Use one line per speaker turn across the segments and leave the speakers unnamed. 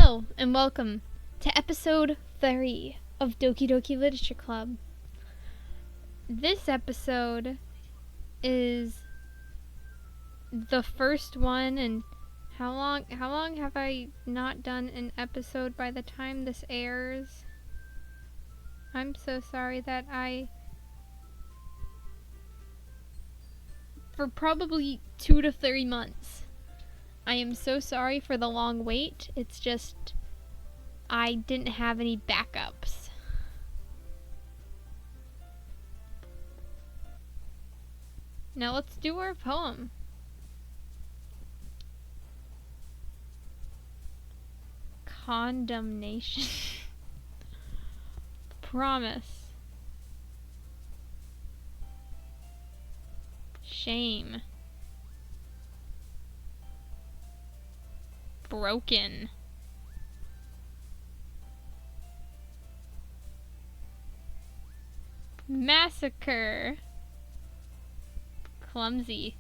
Hello, and welcome to episode 3 of Doki Doki Literature Club. This episode is the first one, and how long have I not done an episode by the time this airs? I'm so sorry that for probably 2 to 3 months. I am so sorry for the long wait. It's just I didn't have any backups. Now let's do our poem. Condemnation. Promise. Shame. Broken. Massacre. Clumsy.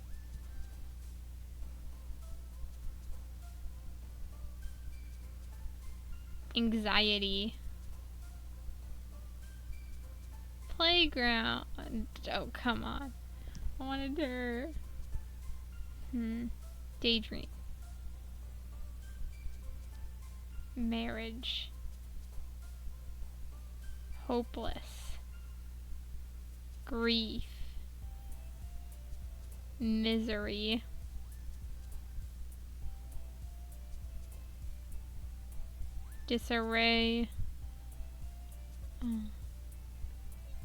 Anxiety. Playground. Oh, come on. I wanted her. Daydream. Marriage. Hopeless. Grief. Misery. Disarray.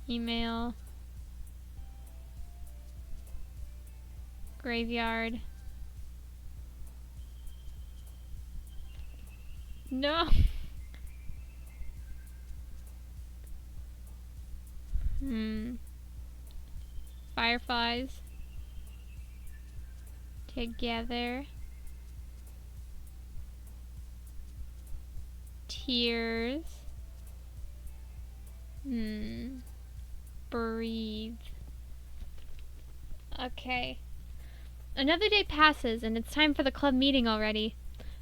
Email. Graveyard. No. Fireflies. Together. Tears. Breathe. Okay. Another day passes and it's time for the club meeting already.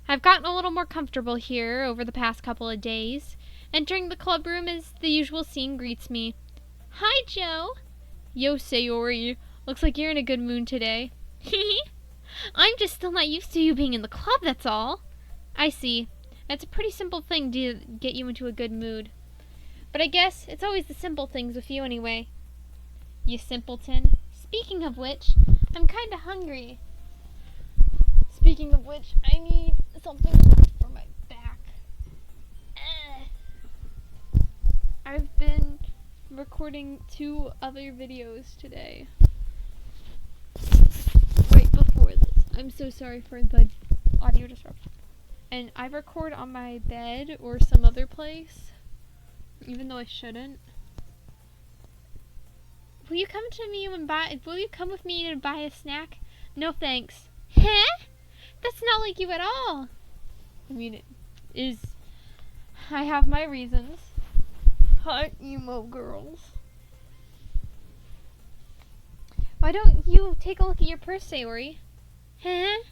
I've gotten a little more comfortable here over the past couple of days. Entering the club room as the usual scene greets me. Hi, Joe. Yo, Sayori. Looks like you're in a good mood today. I'm just still not used to you being in the club, that's all. I see. That's a pretty simple thing to get you into a good mood. But I guess it's always the simple things with you anyway. You simpleton. Speaking of which, I'm kinda hungry. Speaking of which, I need something for my back. I've been recording 2 other videos today. Right before this. I'm so sorry for the audio disruption. And I record on my bed or some other place, even though I shouldn't. Will you come with me and buy a snack? No thanks. Huh? That's not like you at all. I mean, it is. I have my reasons. Hot emo girls. Why don't you take a look at your purse, Sayori? Huh?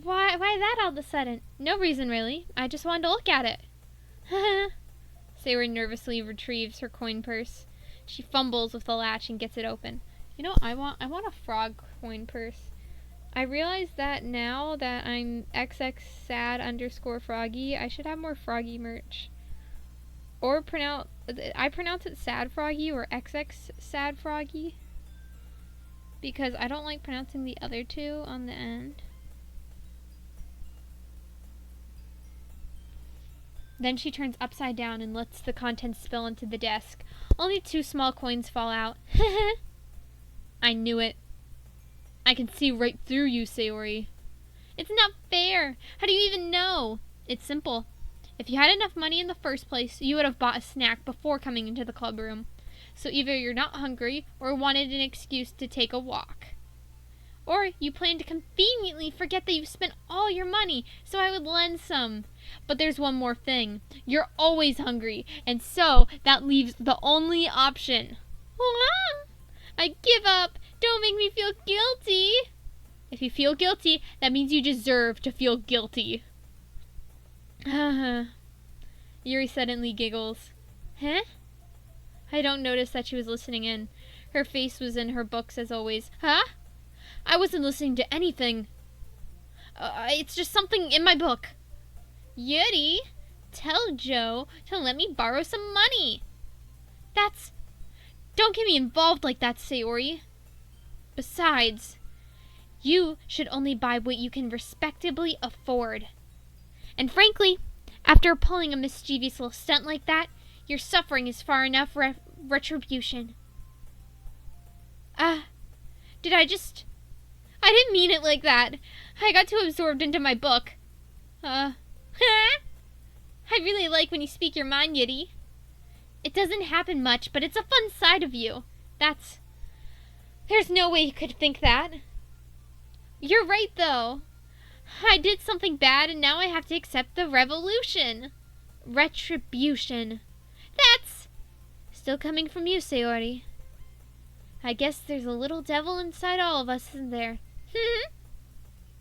Why that all of a sudden? No reason, really. I just wanted to look at it. Sayori nervously retrieves her coin purse. She fumbles with the latch and gets it open. You know, I want a frog coin purse. I realize that now that I'm xxsad_froggy, I should have more froggy merch. Or I pronounce it sad froggy or xx sad froggy, because I don't like pronouncing the other 2 on the end. Then she turns upside down and lets the contents spill into the desk. Only 2 small coins fall out. I knew it. I can see right through you, Sayori. It's not fair. How do you even know? It's simple. If you had enough money in the first place, you would have bought a snack before coming into the club room. So either you're not hungry or wanted an excuse to take a walk. Or you plan to conveniently forget that you've spent all your money, so I would lend some. But there's one more thing. You're always hungry, and so that leaves the only option. I give up. Don't make me feel guilty. If you feel guilty, that means you deserve to feel guilty. Yuri suddenly giggles. Huh? I don't notice that she was listening in. Her face was in her books as always. Huh? I wasn't listening to anything. It's just something in my book. Yuri, tell Joe to let me borrow some money. Don't get me involved like that, Sayori. Besides, you should only buy what you can respectably afford. And frankly, after pulling a mischievous little stunt like that, your suffering is far enough retribution. I didn't mean it like that. I got too absorbed into my book. I really like when you speak your mind, Yuri. It doesn't happen much, but it's a fun side of you. There's no way you could think that. You're right, though. I did something bad, and now I have to accept the retribution. That's still coming from you, Sayori. I guess there's a little devil inside all of us, isn't there?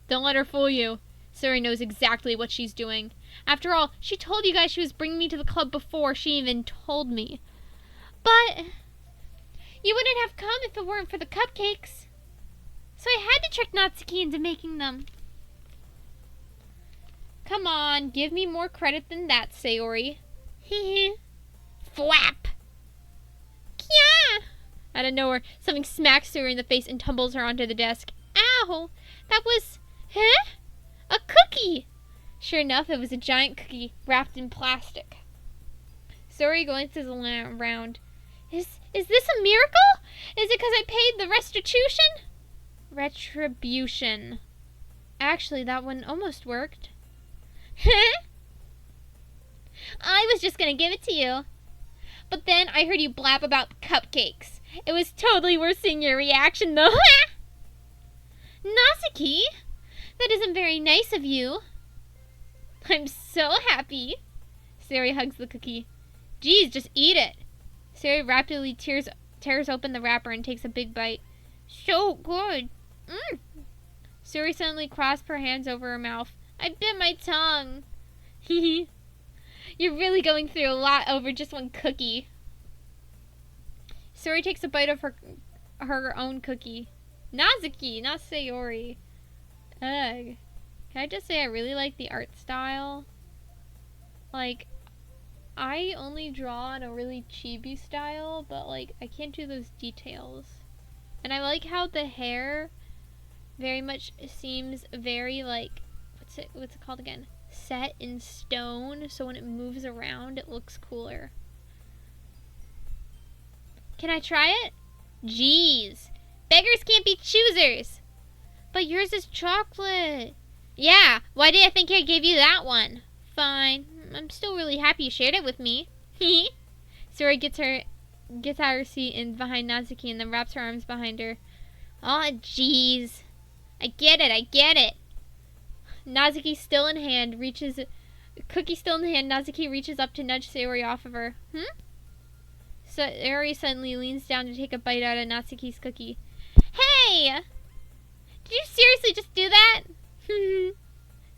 Don't let her fool you. Sayori knows exactly what she's doing. After all, she told you guys she was bringing me to the club before she even told me. But you wouldn't have come if it weren't for the cupcakes. So I had to trick Natsuki into making them. Come on, give me more credit than that, Sayori. Flap! Kya! Out of nowhere, something smacks Sayori in the face and tumbles her onto the desk. Ow! That was... Huh? A cookie! Sure enough, it was a giant cookie wrapped in plastic. Sayori glances around. Is this a miracle? Is it because I paid the restitution? Retribution. Actually, that one almost worked. I was just gonna give it to you. But then I heard you blab about cupcakes. It was totally worth seeing your reaction, though. Natsuki, that isn't very nice of you. I'm so happy. Sayori hugs the cookie. Geez, just eat it. Sayori rapidly tears open the wrapper and takes a big bite. So good. Sayori suddenly clasped her hands over her mouth. I bit my tongue. You're really going through a lot over just one cookie. Sayori takes a bite of her own cookie. Natsuki, not Sayori. Ugh. Can I just say I really like the art style? Like, I only draw in a really chibi style, but like, I can't do those details. And I like how the hair very much seems very like, what's it called again? Set in stone, so when it moves around, it looks cooler. Can I try it? Jeez. Beggars can't be choosers. But yours is chocolate. Yeah, why did I think I gave you that one? Fine. I'm still really happy you shared it with me. Sayori gets out of her seat and behind Natsuki and then wraps her arms behind her. Aw, jeez. I get it. Natsuki still in hand, Cookie still in hand, Natsuki reaches up to nudge Sayori off of her. Sayori suddenly leans down to take a bite out of Natsuki's cookie. Hey! Did you seriously just do that?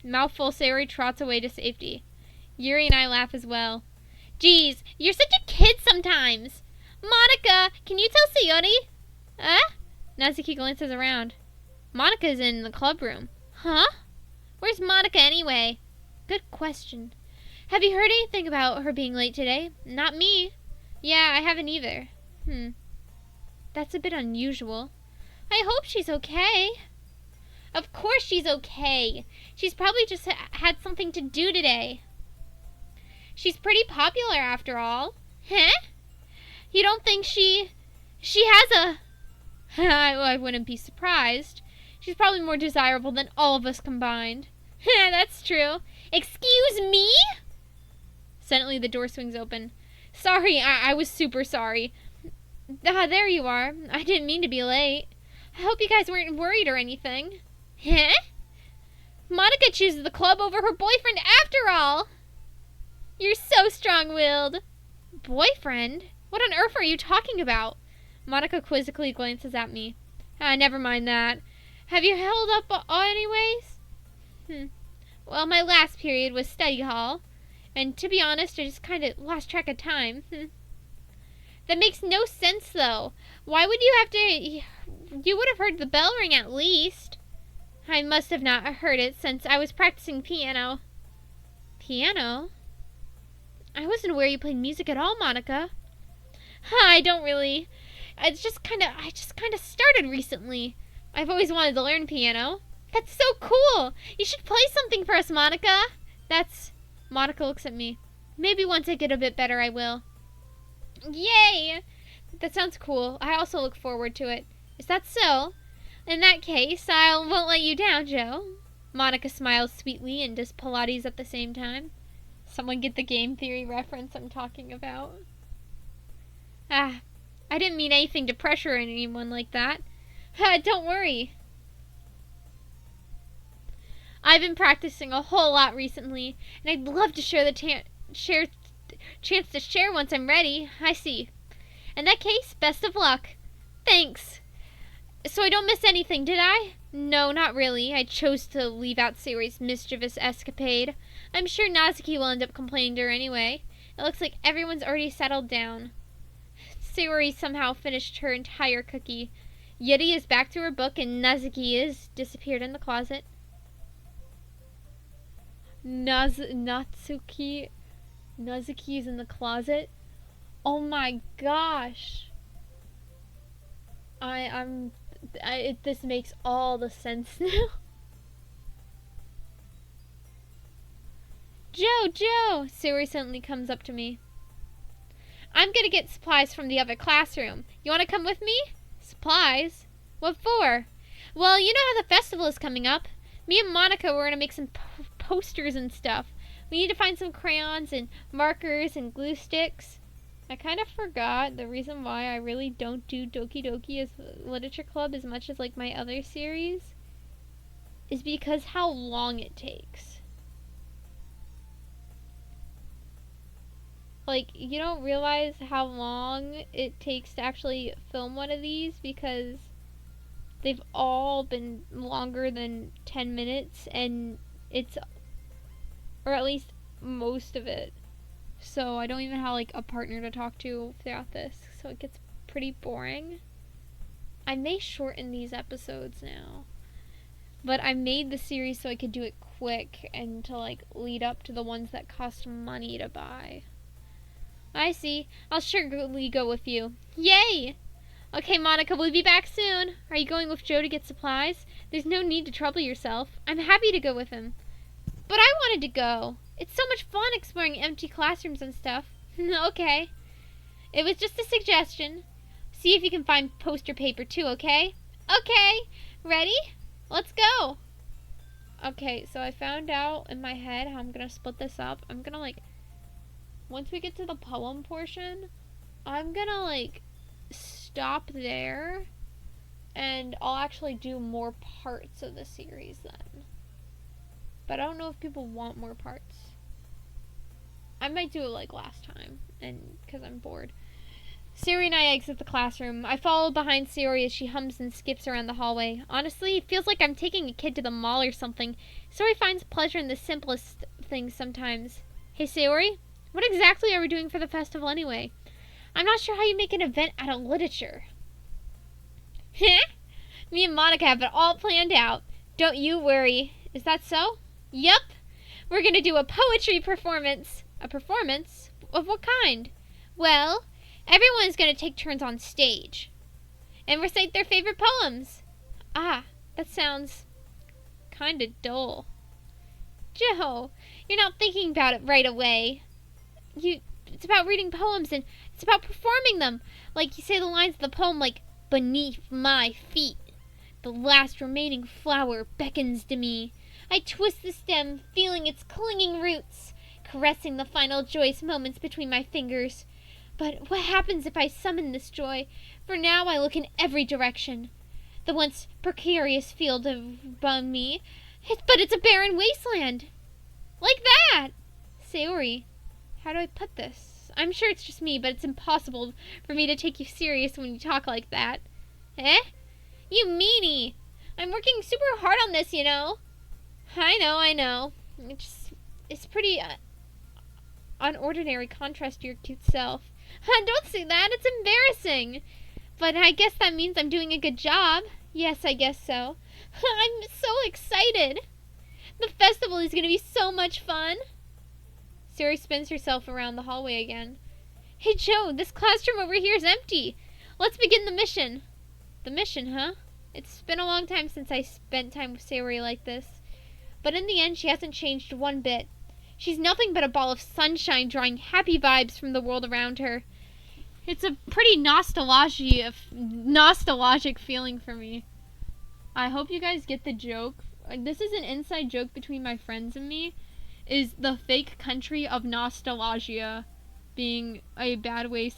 Mouthful, Sayori trots away to safety. Yuri and I laugh as well. Geez, you're such a kid sometimes. Monica, can you tell Sayori? Natsuki glances around. Monica's in the club room. Huh? Where's Monica anyway? Good question. Have you heard anything about her being late today? Not me. Yeah, I haven't either. That's a bit unusual. I hope she's okay. Of course she's okay. She's probably just had something to do today. She's pretty popular after all. Huh? You don't think she has a... I wouldn't be surprised. She's probably more desirable than all of us combined. That's true. Excuse me? Suddenly the door swings open. Sorry, I was super sorry. There you are. I didn't mean to be late. I hope you guys weren't worried or anything. Huh? Monica chooses the club over her boyfriend after all. You're so strong-willed. Boyfriend? What on earth are you talking about? Monica quizzically glances at me. Never mind that. Have you held up anyways? Well, my last period was study hall, and to be honest, I just kind of lost track of time. That makes no sense, though. Why would you have to... You would have heard the bell ring at least. I must have not heard it since I was practicing piano. Piano? I wasn't aware you played music at all, Monica. I don't really. I just kind of started recently. I've always wanted to learn piano. That's so cool. You should play something for us, Monica. Monica looks at me. Maybe once I get a bit better, I will. Yay! That sounds cool. I also look forward to it. Is that so? In that case, I won't let you down, Joe. Monica smiles sweetly and does Pilates at the same time. Someone get the game theory reference I'm talking about. I didn't mean anything to pressure anyone like that. Don't worry. I've been practicing a whole lot recently, and I'd love to share the chance to share once I'm ready. I see. In that case, best of luck. Thanks. So I don't miss anything, did I? No, not really. I chose to leave out Sayori's mischievous escapade. I'm sure Nazuki will end up complaining to her anyway. It looks like everyone's already settled down. Sayori somehow finished her entire cookie. Yuri is back to her book, and Nazuki is disappeared in the closet. Nazuki is in the closet? Oh my gosh. This makes all the sense now. Joe! Sayori suddenly comes up to me. I'm gonna get supplies from the other classroom. You wanna come with me? Supplies? What for? Well, you know how the festival is coming up. Me and Monica were gonna make some posters and stuff. We need to find some crayons and markers and glue sticks. I kind of forgot the reason why I really don't do Doki Doki as Literature Club as much as like my other series is because how long it takes. Like, you don't realize how long it takes to actually film one of these because they've all been longer than 10 minutes and or at least most of it. So I don't even have like a partner to talk to throughout this, so it gets pretty boring. I may shorten these episodes now, but I made the series so I could do it quick and to like lead up to the ones that cost money to buy. I see. I'll surely go with you. Yay! Okay, Monica, we'll be back soon. Are you going with Joe to get supplies? There's no need to trouble yourself. I'm happy to go with him. But I wanted to go. It's so much fun exploring empty classrooms and stuff. Okay. It was just a suggestion. See if you can find poster paper too, okay? Okay. Ready? Let's go. Okay, so I found out in my head how I'm gonna split this up. I'm gonna once we get to the poem portion, I'm gonna stop there and I'll actually do more parts of the series then. But I don't know if people want more parts. I might do it like last time, and because I'm bored. Sayori and I exit the classroom. I follow behind Sayori as she hums and skips around the hallway. Honestly, it feels like I'm taking a kid to the mall or something. Sayori finds pleasure in the simplest things sometimes. Hey Sayori, what exactly are we doing for the festival anyway? I'm not sure how you make an event out of literature. Me and Monica have it all planned out. Don't you worry. Is that so? Yep. We're gonna do a poetry performance. A performance? Of what kind? Well, everyone's gonna take turns on stage and recite their favorite poems. Ah, that sounds kinda dull. Joe, you're not thinking about it right away. It's about reading poems and it's about performing them. Like you say the lines of the poem beneath my feet. The last remaining flower beckons to me. I twist the stem, feeling its clinging roots, caressing the final joyous moments between my fingers. But what happens if I summon this joy? For now I look in every direction. The once precarious field above me, but it's a barren wasteland. Like that! Sayori, how do I put this? I'm sure it's just me, but it's impossible for me to take you serious when you talk like that. Eh? You meanie! I I'm working super hard on this, you know. I know. It's pretty unordinary contrast to your cute self. Don't say that. It's embarrassing. But I guess that means I'm doing a good job. Yes, I guess so. I'm so excited. The festival is going to be so much fun. Sayori spins herself around the hallway again. Hey, Joe, this classroom over here is empty. Let's begin the mission. The mission, huh? It's been a long time since I spent time with Sayori like this. But in the end, she hasn't changed one bit. She's nothing but a ball of sunshine drawing happy vibes from the world around her. It's a pretty nostalgic feeling for me. I hope you guys get the joke. This is an inside joke between my friends and me. Is the fake country of nostalgia being a bad way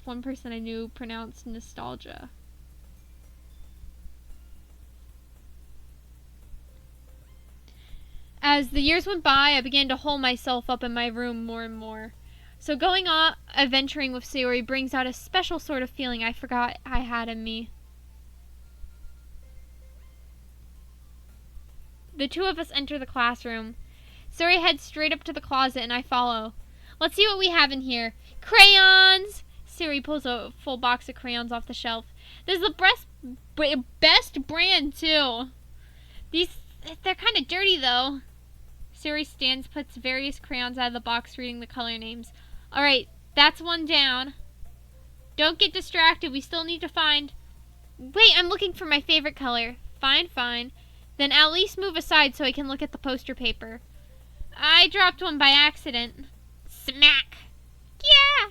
one person I knew pronounced nostalgia. As the years went by, I began to hole myself up in my room more and more. So going on adventuring with Sayori brings out a special sort of feeling I forgot I had in me. The two of us enter the classroom. Sayori heads straight up to the closet and I follow. Let's see what we have in here. Crayons! Sayori pulls a full box of crayons off the shelf. This is the best brand, too. They're kind of dirty, though. Sayori stands, puts various crayons out of the box, reading the color names. Alright, that's one down. Don't get distracted. We still need to find... Wait, I'm looking for my favorite color. Fine. Then at least move aside so I can look at the poster paper. I dropped one by accident. Smack! Yeah!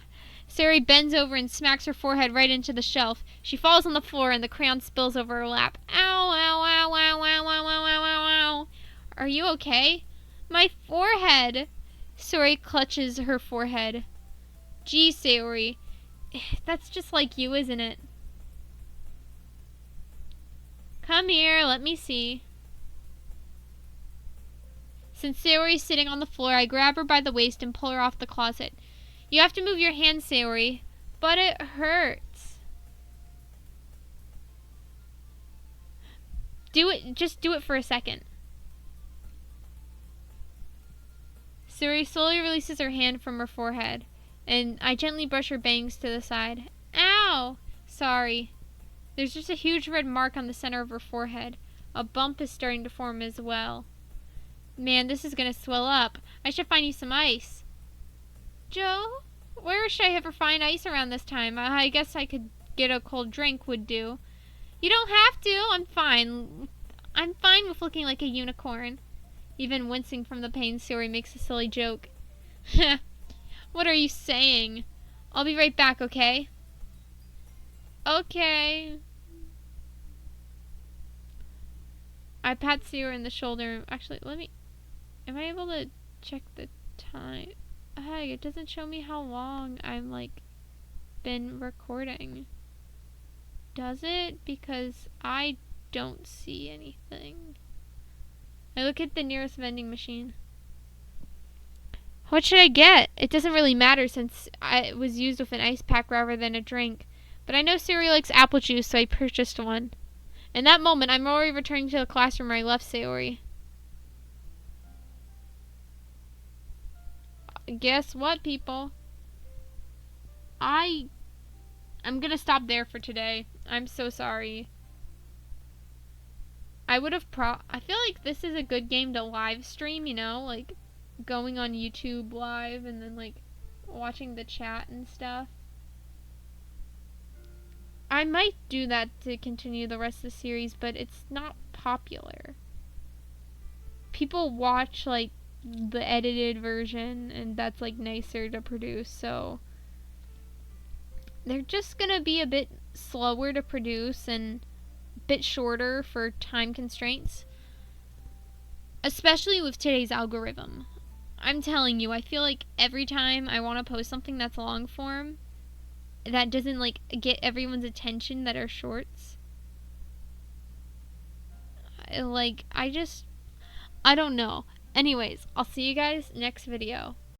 Sayori bends over and smacks her forehead right into the shelf. She falls on the floor and the crayon spills over her lap. Ow, ow, ow, ow, ow, ow, ow, ow, ow. Are you okay? My forehead! Sayori clutches her forehead. Gee, Sayori. That's just like you, isn't it? Come here, let me see. Since Sayori's sitting on the floor, I grab her by the waist and pull her off the closet. You have to move your hands, Sayori. But it hurts. Just do it for a second. Sayori slowly releases her hand from her forehead, and I gently brush her bangs to the side. Ow! Sorry. There's just a huge red mark on the center of her forehead. A bump is starting to form as well. Man, this is gonna swell up. I should find you some ice. Joe? Where should I ever find ice around this time? I guess I could get a cold drink would do. You don't have to. I'm fine. I'm fine with looking like a unicorn. Even wincing from the pain, Sayori makes a silly joke. What are you saying? I'll be right back, okay? Okay. I pat Sayori in the shoulder. Actually, am I able to check the time? Hey, it doesn't show me how long I'm, been recording. Does it? Because I don't see anything. I look at the nearest vending machine. What should I get? It doesn't really matter since it was used with an ice pack rather than a drink. But I know Sayori likes apple juice, so I purchased one. In that moment, I'm already returning to the classroom where I left Sayori. Guess what, people? I'm gonna stop there for today. I'm so sorry. I feel like this is a good game to live stream, you know? Going on YouTube live and then, watching the chat and stuff. I might do that to continue the rest of the series, but it's not popular. People watch, the edited version, and that's, nicer to produce, so... They're just gonna be a bit slower to produce and a bit shorter for time constraints. Especially with today's algorithm. I'm telling you, I feel like every time I want to post something that's long form, that doesn't get everyone's attention that are shorts. I don't know. Anyways, I'll see you guys next video.